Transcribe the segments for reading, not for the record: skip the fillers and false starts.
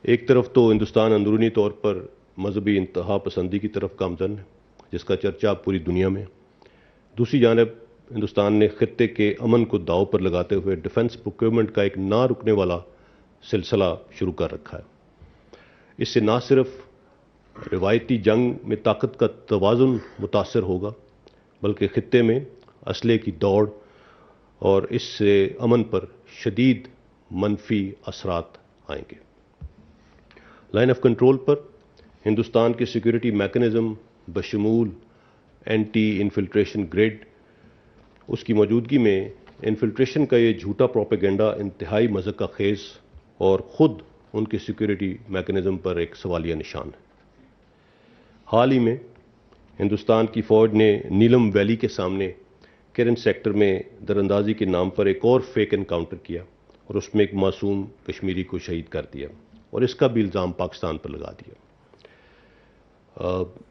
ایک طرف تو ہندوستان اندرونی طور پر مذہبی انتہا پسندی کی طرف گامزن ہے، جس کا چرچا پوری دنیا میں۔ دوسری جانب ہندوستان نے خطے کے امن کو داؤ پر لگاتے ہوئے ڈیفنس پروکیورمنٹ کا ایک نہ رکنے والا سلسلہ شروع کر رکھا ہے۔ اس سے نہ صرف روایتی جنگ میں طاقت کا توازن متاثر ہوگا، بلکہ خطے میں اسلحے کی دوڑ اور اس سے امن پر شدید منفی اثرات آئیں گے۔ لائن آف کنٹرول پر ہندوستان کے سیکورٹی میکانزم بشمول اینٹی انفلٹریشن گریڈ، اس کی موجودگی میں انفلٹریشن کا یہ جھوٹا پروپیگنڈا انتہائی مضحکہ خیز اور خود ان کے سیکورٹی میکانزم پر ایک سوالیہ نشان ہے۔ حال ہی میں ہندوستان کی فوج نے نیلم ویلی کے سامنے کرن سیکٹر میں دراندازی کے نام پر ایک اور فیک انکاؤنٹر کیا اور اس میں ایک معصوم کشمیری کو شہید کر دیا اور اس کا بھی الزام پاکستان پر لگا دیا۔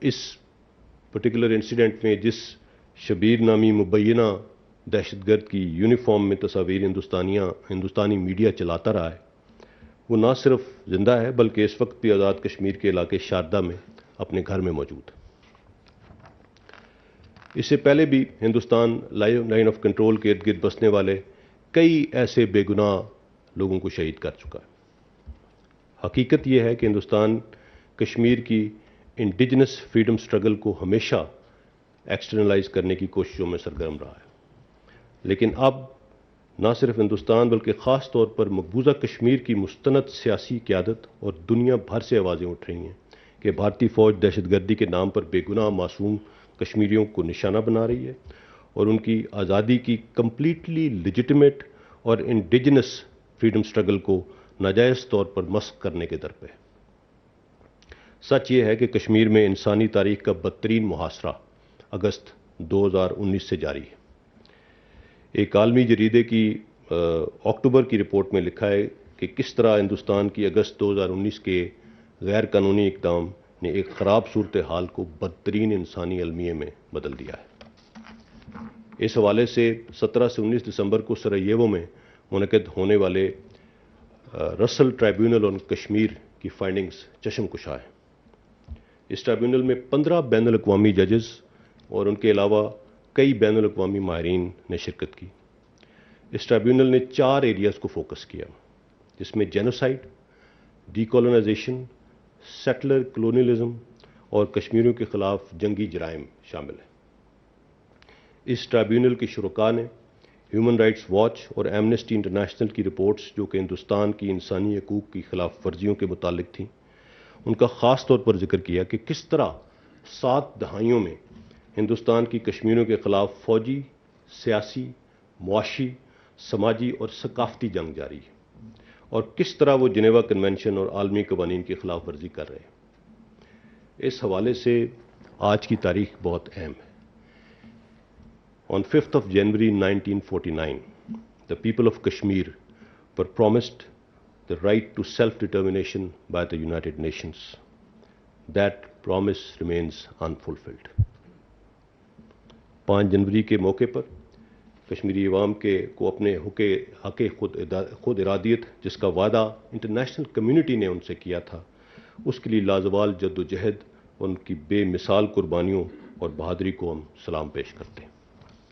اس پرٹیکولر انسیڈنٹ میں جس شبیر نامی مبینہ دہشت گرد کی یونیفارم میں تصاویر ہندوستانی میڈیا چلاتا رہا ہے، وہ نہ صرف زندہ ہے بلکہ اس وقت بھی آزاد کشمیر کے علاقے شاردا میں اپنے گھر میں موجود ہے۔ اس سے پہلے بھی ہندوستان لائن آف کنٹرول کے ارد گرد بسنے والے کئی ایسے بے گناہ لوگوں کو شہید کر چکا ہے۔ حقیقت یہ ہے کہ ہندوستان کشمیر کی انڈیجنس فریڈم سٹرگل کو ہمیشہ ایکسٹرنلائز کرنے کی کوششوں میں سرگرم رہا ہے، لیکن اب نہ صرف ہندوستان بلکہ خاص طور پر مقبوضہ کشمیر کی مستند سیاسی قیادت اور دنیا بھر سے آوازیں اٹھ رہی ہیں کہ بھارتی فوج دہشت گردی کے نام پر بے گناہ معصوم کشمیریوں کو نشانہ بنا رہی ہے اور ان کی آزادی کی کمپلیٹلی لیجٹمیٹ اور انڈیجنس فریڈم سٹرگل کو ناجائز طور پر مسخ کرنے کے درپے ہے۔ سچ یہ ہے کہ کشمیر میں انسانی تاریخ کا بدترین محاصرہ اگست 2019 سے جاری ہے۔ ایک عالمی جریدے کی اکتوبر کی رپورٹ میں لکھا ہے کہ کس طرح ہندوستان کی اگست 2019 کے غیر قانونی اقدام نے ایک خراب صورتحال کو بدترین انسانی المیے میں بدل دیا ہے۔ اس حوالے سے 17 سے 19 دسمبر کو سرائیوو میں منعقد ہونے والے رسل ٹرائیبیونل آن کشمیر کی فائنڈنگز چشم کشا ہیں۔ اس ٹرائیبیونل میں 15 بین الاقوامی ججز اور ان کے علاوہ کئی بین الاقوامی ماہرین نے شرکت کی۔ اس ٹرائیبیونل نے 4 ایریاز کو فوکس کیا، جس میں genocide, decolonization, settler colonialism اور کشمیریوں کے خلاف جنگی جرائم شامل ہیں۔ اس ٹرائیبیونل کے شرکاء نے ہیومن رائٹس واچ اور ایمنسٹی انٹرنیشنل کی رپورٹس جو کہ ہندوستان کی انسانی حقوق کی خلاف ورزیوں کے متعلق تھیں، ان کا خاص طور پر ذکر کیا کہ کس طرح 7 دہائیوں میں ہندوستان کی کشمیریوں کے خلاف فوجی، سیاسی، معاشی، سماجی اور ثقافتی جنگ جاری ہے اور کس طرح وہ جنیوا کنونشن اور عالمی قوانین کی خلاف ورزی کر رہے ہیں۔ اس حوالے سے آج کی تاریخ بہت اہم ہے۔ On 5th of January 1949, the people of Kashmir were promised the right to self-determination by the United Nations. That promise remains unfulfilled. 5 جنوری کے موقع پر کشمیری عوام کو اپنے حق خود ارادیت جس کا وعدہ انٹرنیشنل کمیونٹی نے ان سے کیا تھا، اس کے لیے لازوال جد و جہد اور ان کی بے مثال قربانیوں اور بہادری کو ہم سلام پیش کرتے ہیں۔